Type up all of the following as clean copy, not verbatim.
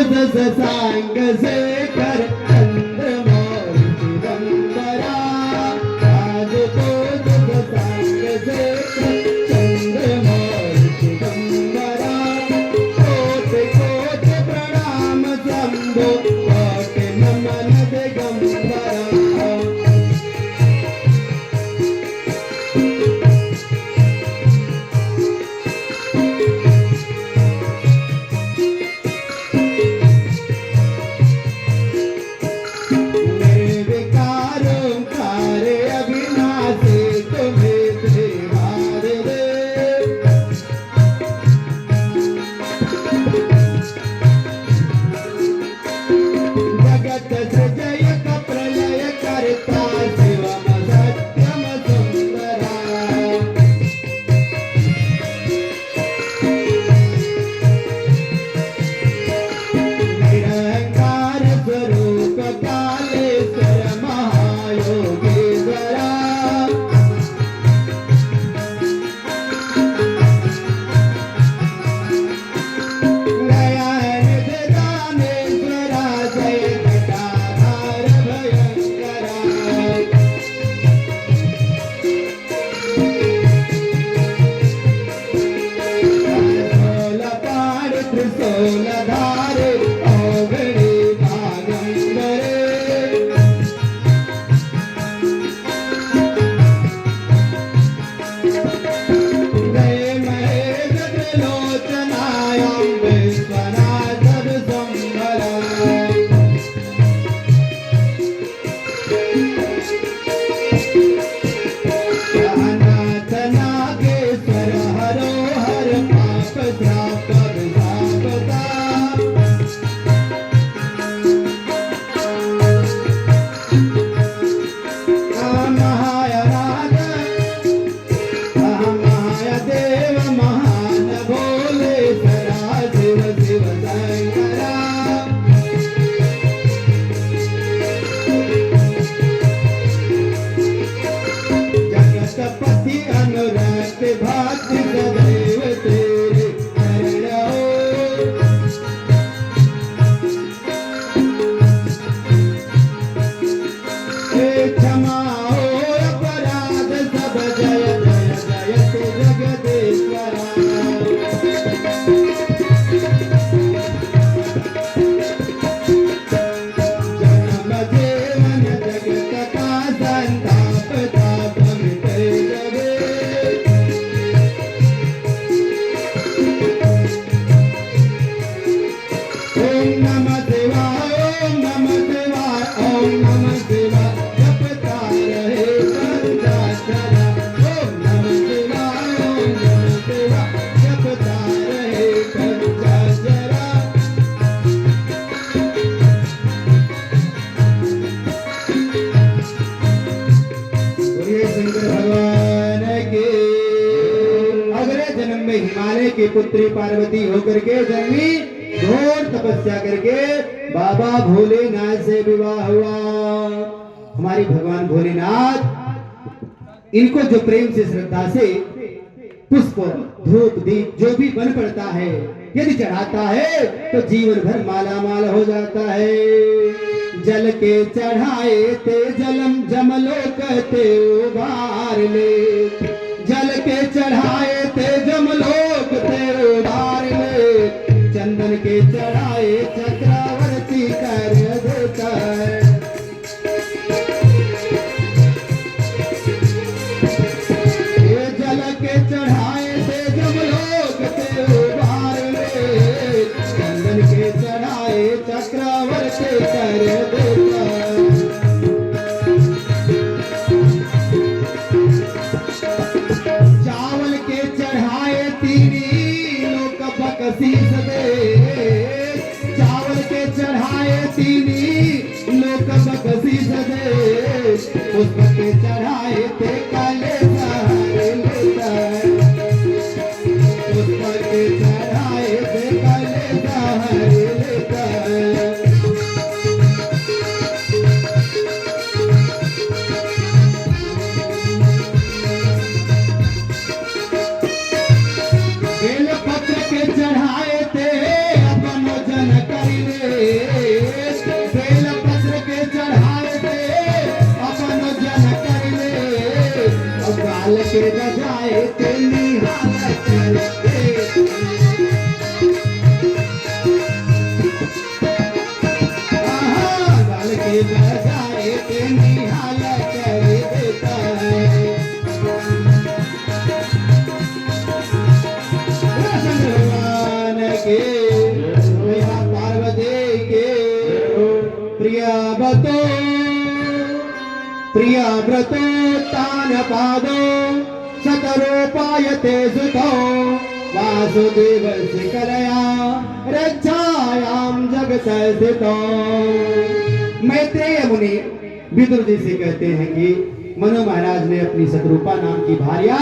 सांग से कर चंद्रमा चिदंबरा आज तो सांग से कर चंद्रमा चिदंबरा कोटि कोटि प्रणाम शंभो कोटि नमन दिगंबरा हिमालय की पुत्री पार्वती होकर के जन्मी, घोर तपस्या करके बाबा भोलेनाथ से विवाह हुआ। हमारी भगवान भोलेनाथ इनको जो प्रेम से श्रद्धा से पुष्प धूप दीप जो भी बन पड़ता है यदि चढ़ाता है तो जीवन भर माला माल हो जाता है। जल के चढ़ाए ते जलम जमलोक ते उबार ले, जल के चढ़ाए ते जमलोक ते उबार ले, चंदन के चढ़ाए चक्रवर्ती कर देता है। ये जल के चढ़ाए ते जमलोक ते उबार ले, चंदन के चढ़ाए चक्रवर्ती कर देता है। चावल के चढ़ाए तीनी लोक बकसीस दे, चावल के चढ़ाए तीनी लोक बकसीस दे, पुष्प के चढ़ाए ते काले सहारे लेता है, पुष्प के चढ़ाए ते काले सहारे लेता है। बेल पत्र के चढ़ाए ते अपन जन करिले, बजाए ते निहाल करे। ढोल के बजाए ते निहाल कर देता है। भगवान के पार्वती के प्रिया व्रतो तान पादो शतरूपायते सुतो वासुदेवस्य कलया रक्षायां जगत स्थितो। मैत्रेय मुनि विदुर जी से कहते हैं कि मनु महाराज ने अपनी शतरूपा नाम की भार्या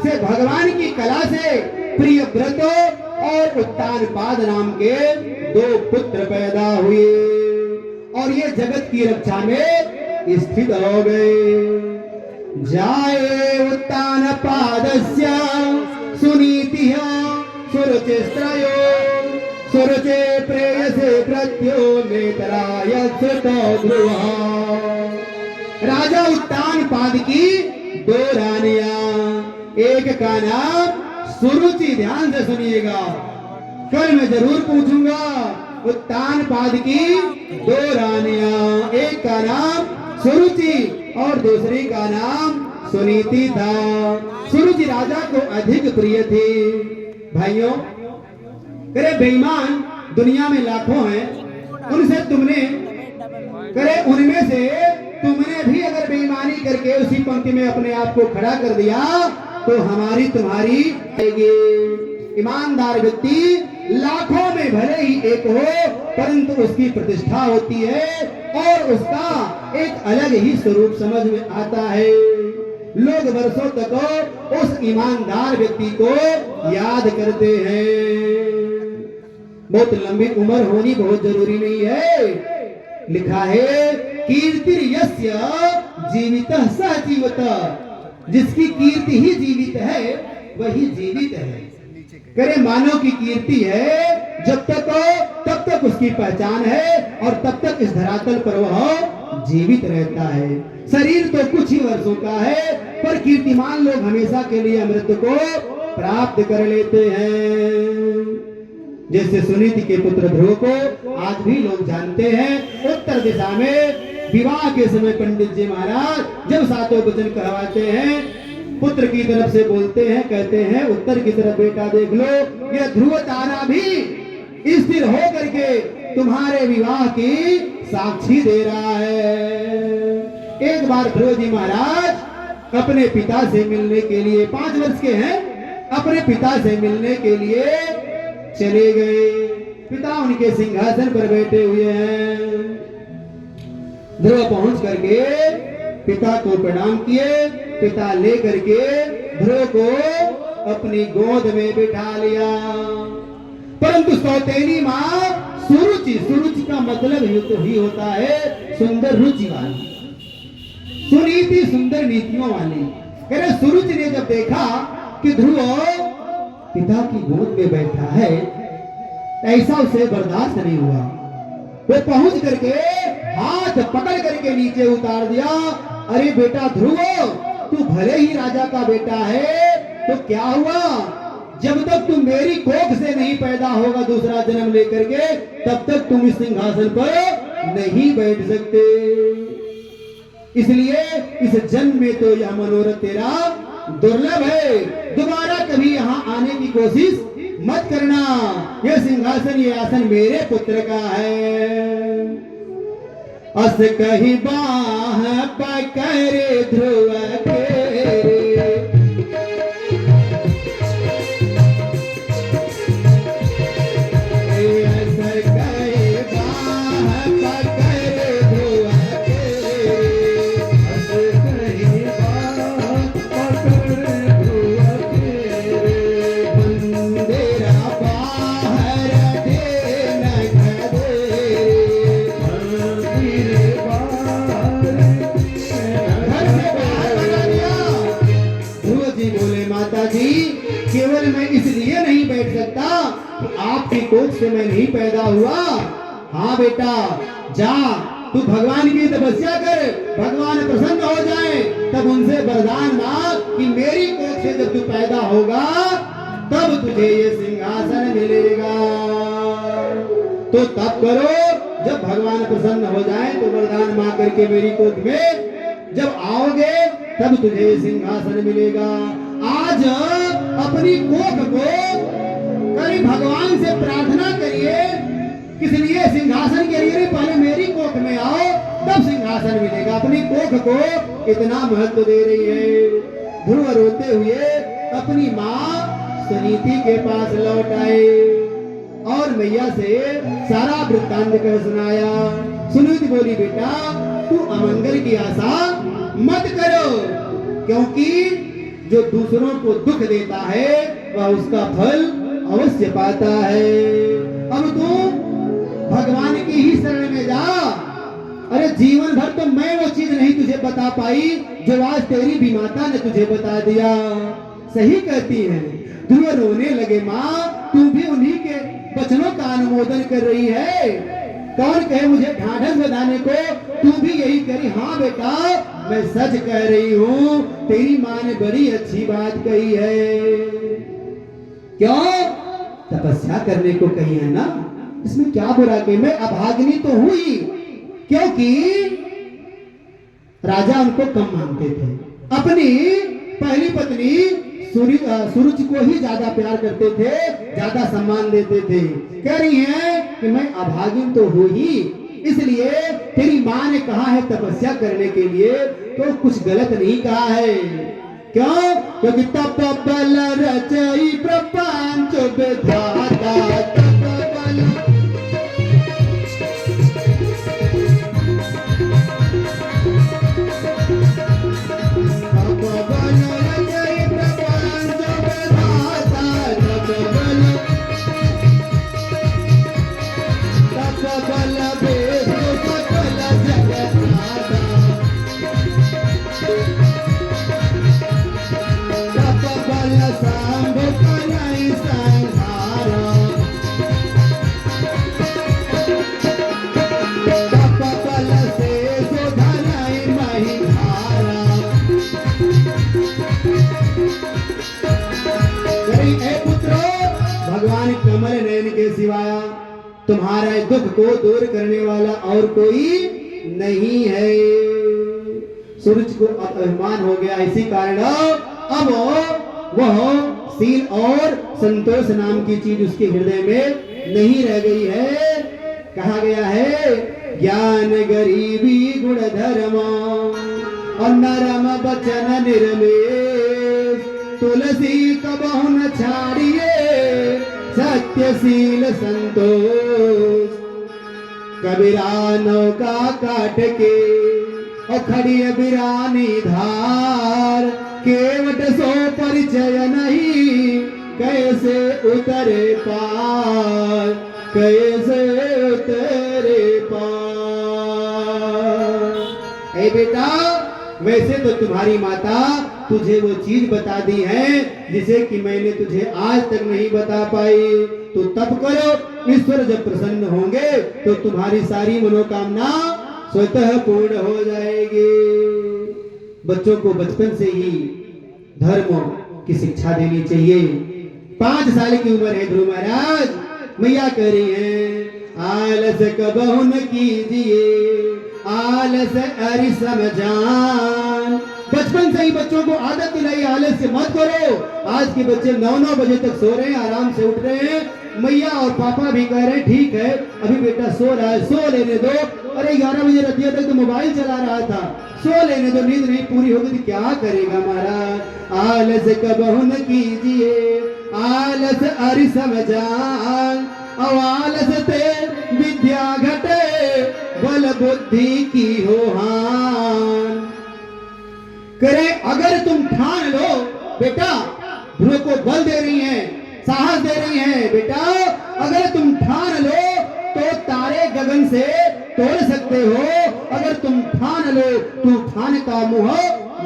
से भगवान की कला से प्रिय व्रत और उत्तानपाद नाम के 2 पुत्र पैदा हुए और ये जगत की रक्षा में स्थित हो गए। जाए उत्तानपादस्य सुनीतिः सुरुचिस्त्रयो सुरुचे प्रेयसे प्रत्यो नेत्राय सुतो ध्रुवः। राजा उत्तानपाद की 2 रानियां, एक का नाम सुरुचि, ध्यान से सुनिएगा, कल मैं जरूर पूछूंगा। उत्तानपाद की 2 रानियां, एक का नाम सुरुचि और दूसरी का नाम सुनीति था। सुरुचि राजा को अधिक प्रिय थी। भाइयों, करे बेईमान दुनिया में लाखों हैं, उनसे तुमने करे उनमें से तुमने भी अगर बेईमानी करके उसी पंक्ति में अपने आप को खड़ा कर दिया तो हमारी तुम्हारी ईमानदार व्यक्ति लाखों में भले ही एक हो, परंतु उसकी प्रतिष्ठा होती है और उसका एक अलग ही स्वरूप समझ में आता है। लोग वर्षों तक उस ईमानदार व्यक्ति को याद करते हैं। बहुत लंबी उम्र होनी बहुत जरूरी नहीं है। लिखा है कीर्तिर्यस्य जीवितः स जीवतः, जिसकी कीर्ति ही जीवित है वही जीवित है। करे मानव की कीर्ति है जब तक तब तक उसकी पहचान है और तब तक इस धरातल पर वह जीवित रहता है। शरीर तो कुछ ही वर्षों का है, पर कीर्तिमान लोग हमेशा के लिए अमृत को प्राप्त कर लेते हैं। जैसे सुनीति के पुत्र ध्रुव को आज भी लोग जानते हैं। उत्तर दिशा में विवाह के समय पंडित जी महाराज जब 7 वचन कहवाते हैं, पुत्र की तरफ से बोलते हैं, कहते हैं उत्तर की तरफ बेटा देख लो, यह ध्रुव तारा भी स्थिर हो करके तुम्हारे विवाह की साक्षी दे रहा है। एक बार ध्रुव जी महाराज अपने पिता से मिलने के लिए, 5 वर्ष के हैं, अपने पिता से मिलने के लिए चले गए। पिता उनके सिंहासन पर बैठे हुए हैं। ध्रुव पहुंच करके पिता को प्रणाम किए। पिता ले करके ध्रुव को अपनी गोद में बिठा लिया। परंतु सौतेली मां सुरुचि, सुरुचि का मतलब ही होता है सुंदर रुचि वाली, सुनीति सुंदर नीतियों वाली। कह रहे सुरुचि ने जब देखा कि ध्रुव पिता की गोद में बैठा है, ऐसा उसे बर्दाश्त नहीं हुआ। वो पहुंच करके हाथ पकड़ करके नीचे उतार दिया। अरे बेटा ध्रुव, तू भले ही राजा का बेटा है, तो क्या हुआ, जब तक तुम मेरी कोख से नहीं पैदा होगा दूसरा जन्म लेकर के, तब तक तुम इस सिंहासन पर नहीं बैठ सकते। इसलिए इस जन्म में तो यह मनोरथ तेरा दुर्लभ है। दोबारा कभी यहाँ आने की कोशिश मत करना। यह सिंहासन, ये आसन मेरे पुत्र का है। अस कही बाह पकड़ ध्रुव के, केवल मैं इसलिए नहीं बैठ सकता कि आपकी कोख से मैं नहीं पैदा हुआ। हाँ बेटा जा, तू भगवान की तपस्या कर, भगवान प्रसन्न हो जाए तब उनसे वरदान मांग, कि मेरी कोख से जब तू पैदा होगा तब तुझे ये सिंहासन मिलेगा। तो तब करो, जब भगवान प्रसन्न हो जाए तो वरदान मांग करके मेरी कोख में जब आओगे तब तुझे सिंहासन मिलेगा। आज अपनी कोख को करीब भगवान से प्रार्थना करिए, किस लिए? सिंहासन के लिए। पहले मेरी कोख में आओ तब सिंहासन मिलेगा। अपनी कोख को इतना महत्व दे रही है। ध्रुव रोते हुए अपनी माँ सुनीति के पास लौट आए और मैया से सारा वृत्तांत कह सुनाया। सुनीति बोली, बेटा तू अमंगल की आशा मत करो, क्योंकि जो दूसरों को दुख देता है वह उसका फल अवश्य पाता है। अब तू भगवान की ही शरण में जा। अरे जीवन भर तो मैं वो चीज नहीं तुझे बता पाई जो आज तेरी भी माता ने तुझे बता दिया। सही कहती है। ध्रुव रोने लगे, माँ तू भी उन्हीं के वचनों का अनुमोदन कर रही है। कौन कहे मुझे ढाढ़स बधाने को, तू भी यही करी। हाँ बेटा मैं सच कह रही हूँ, तेरी माँ ने बड़ी अच्छी बात कही है। क्यों? तपस्या करने को कही है ना, इसमें क्या बुरा कही? मैं अभागिनी तो हुई, क्योंकि राजा उनको कम मानते थे। अपनी पहली पत्नी सूरज को ही ज्यादा प्यार करते थे, ज्यादा सम्मान देते थे। कह रही हैं कि मैं अभागिन तो हूं ही, इसलिए तेरी माँ ने कहा है तपस्या करने के लिए, तो कुछ गलत नहीं कहा है। क्यों? क्योंकि तप बल रचई प्रपंच विधाता, तप बल भगवान कमल नयन के सिवाय तुम्हारे दुख को दूर करने वाला और कोई नहीं है। सूरज को अभिमान हो गया, इसी कारण अब वह सील और संतोष नाम की चीज उसके हृदय में नहीं रह गई है। कहा गया है ज्ञान गरीबी गुण धर्म और नरम बचन निर्मेश, तुलसी कबहु न छाड़िए सत्यशील संतोष। कबीरा नौका काट के और खड़ी बिरानी धार, केवट सो परिचय नहीं कैसे उतरे पार, कैसे उतरे पार। ए बेटा वैसे तो तुम्हारी माता तुझे वो चीज बता दी है जिसे कि मैंने तुझे आज तक नहीं बता पाई। तो तब करो, ईश्वर जब प्रसन्न होंगे तो तुम्हारी सारी मनोकामना स्वतः पूर्ण हो जाएगी। बच्चों को बचपन से ही धर्म की शिक्षा देनी चाहिए। 5 साल की उम्र है ध्रुव महाराज, मैया कह रही है आलस कबहु न कीजिए, आलस अरि समझान। बचपन से ही बच्चों को आदत दिलाई आलस से मत करो। आज के बच्चे 9-9 बजे तक सो रहे हैं, आराम से उठ रहे हैं। मैया और पापा भी कह रहे हैं ठीक है अभी बेटा सो रहा है, सो लेने दो। अरे 11 बजे रतिया तक तो मोबाइल चला रहा था, सो लेने दो, नींद नहीं पूरी होगी तो क्या करेगा महाराज। आलस कबहु न कीजिए, आलस अरि समझान। और आलस ते विद्या घटे, बल बुद्धि की हो हान। करे अगर तुम ठान लो बेटा, ध्रुव को बल दे रही हैं, साहस दे रही हैं। बेटा अगर तुम ठान लो तो तारे गगन से तोड़ सकते हो, अगर तुम ठान लो तूफान का मुंह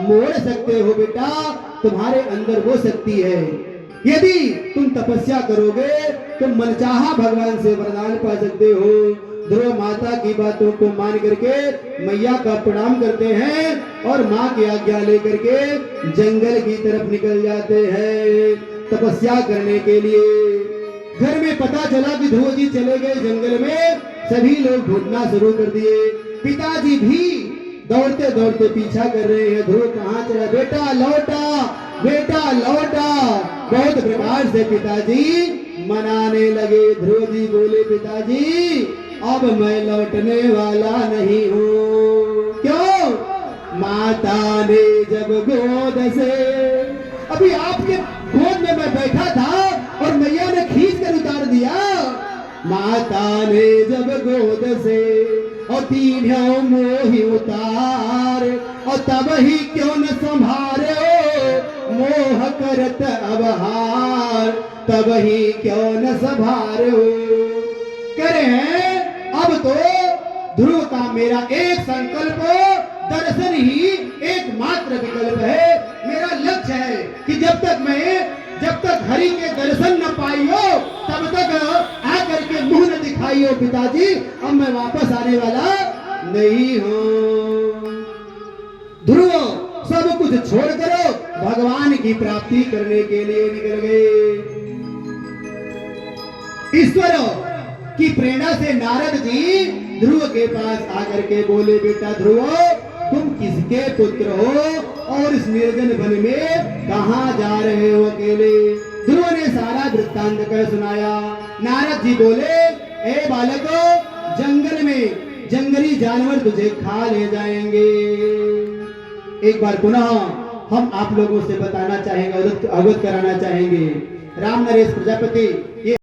मोड़ सकते हो। बेटा तुम्हारे अंदर वो शक्ति है, यदि तुम तपस्या करोगे तो मनचाहा भगवान से वरदान पा सकते हो। ध्रुव माता की बातों को मान करके मैया का प्रणाम करते हैं और माँ की आज्ञा लेकर के जंगल की तरफ निकल जाते हैं तपस्या करने के लिए। घर में पता चला कि ध्रुव जी चले गए जंगल में, सभी लोग ढूंढना शुरू कर दिए। पिताजी भी दौड़ते दौड़ते पीछा कर रहे हैं, ध्रुव कहाँ चला, बेटा लौटा, बेटा लौटा। बहुत प्रकार से पिताजी मनाने लगे। ध्रुव जी बोले, पिताजी अब मैं लौटने वाला नहीं हूँ। क्यों? माता ने जब गोद से, अभी आपके गोद में मैं बैठा था और मैया ने खींच कर उतार दिया। माता ने जब गोद से और तीनों मोही उतार, और तब ही क्यों न संभारे मोह करत अब हार, तब ही क्यों न संभारे करे हैं। अब तो ध्रुव का मेरा एक संकल्प, दर्शन ही एकमात्र विकल्प है। मेरा लक्ष्य है कि जब तक हरि के दर्शन न पाइयो तब तक आकर के मुंह न दिखाइयो पिताजी, अब मैं वापस आने वाला नहीं हूँ। ध्रुव सब कुछ छोड़ करो भगवान की प्राप्ति करने के लिए निकल गए। ईश्वर की प्रेरणा से नारद जी ध्रुव के पास आकर के बोले, बेटा ध्रुव तुम किसके पुत्र हो और इस निर्जन वन में कहां जा रहे हो अकेले? ध्रुव ने सारा वृत्तांत कर सुनाया। नारद जी बोले, ए बालको, जंगल में जंगली जानवर तुझे खा ले जाएंगे। एक बार पुनः हम आप लोगों से बताना चाहेंगे, अवगत कराना चाहेंगे। राम नरेश प्रजापति ये